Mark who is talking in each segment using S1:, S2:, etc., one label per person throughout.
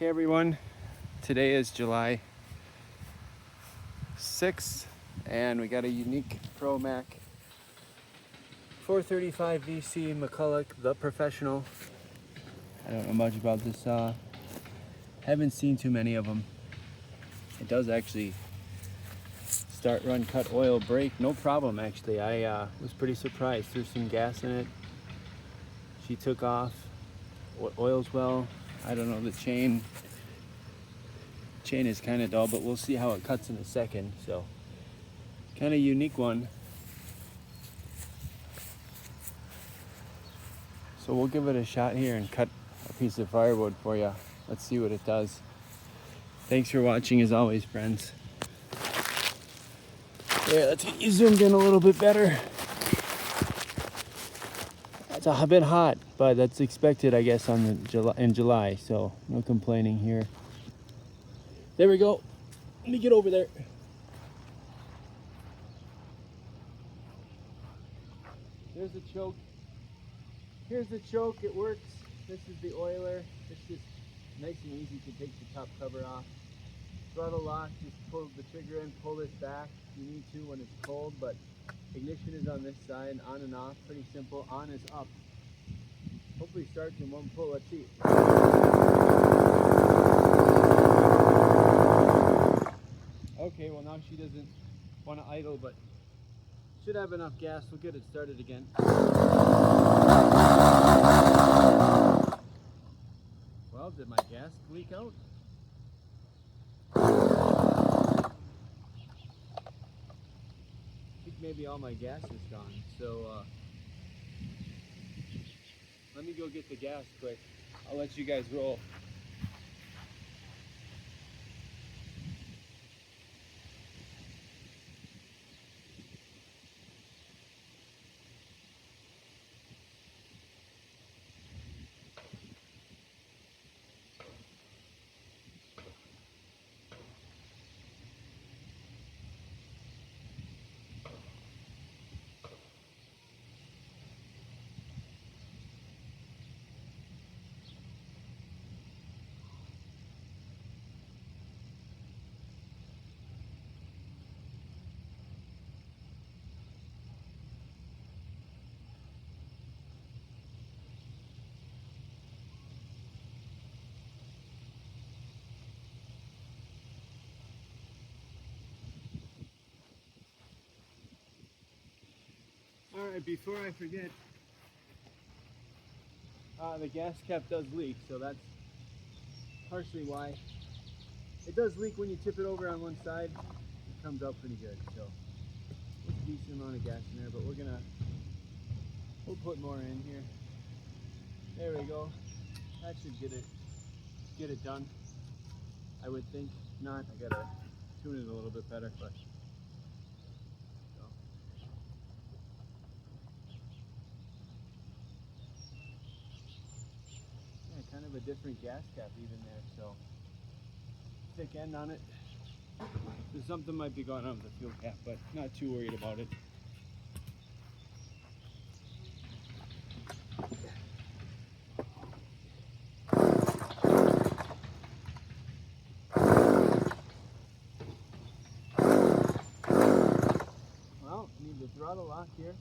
S1: Hey everyone, today is July 6th and we got a unique Pro Mac 435 VC McCulloch, the professional. I don't know much about this saw. Haven't seen too many of them. It does actually start, run, cut, oil, brake, no problem actually. I was pretty surprised. Threw some gas in it. She took off. Oil's well. I don't know, the chain is kind of dull, but we'll see how it cuts in a second. So kind of unique one. So we'll give it a shot here and cut a piece of firewood for you. Let's see what it does. Thanks for watching as always, friends. Yeah, let's get you zoomed in a little bit better. It's a bit hot, but that's expected, I guess, in July, so no complaining here. There we go. Let me get over there. There's the choke. Here's the choke. It works. This is the oiler. It's just nice and easy to take the top cover off. Throttle lock, just pull the trigger in, pull this back. You need to when it's cold, but ignition is on this side, on and off, pretty simple. On is up. Hopefully starts in one pull. Let's see. Okay, well now she doesn't want to idle, but should have enough gas. We'll get it started again. Well, did my gas leak out? I think maybe all my gas is gone, so let me go get the gas quick. I'll let you guys roll. Alright, before I forget, the gas cap does leak, so that's partially why. It does leak when you tip it over on one side. It comes out pretty good, so it's a decent amount of gas in there, but we'll put more in here. There we go. That should get it done, I would think. If not, I gotta tune it a little bit better, but kind of a different gas cap even there, so thick end on it. There's something might be going on with the fuel cap, but not too worried about it. Well, need the throttle lock here.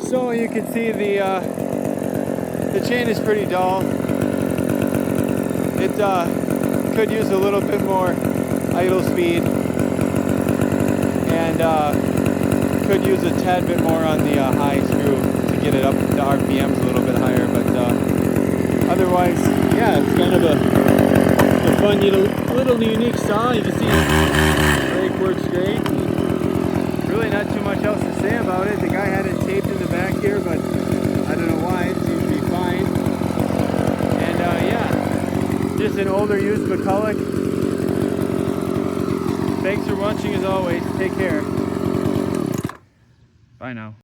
S1: So you can see the The chain is pretty dull. It could use a little bit more idle speed, and could use a tad bit more on the high screw to get it up the RPMs a little bit higher, but otherwise, yeah, it's kind of a fun little unique saw. You can see the brake works great. Really not too much else to say about it. The guy had it taped in the back here, but I don't know why. It seems to be fine. And yeah, just an older used McCulloch. Thanks for watching as always. Take care. Bye now.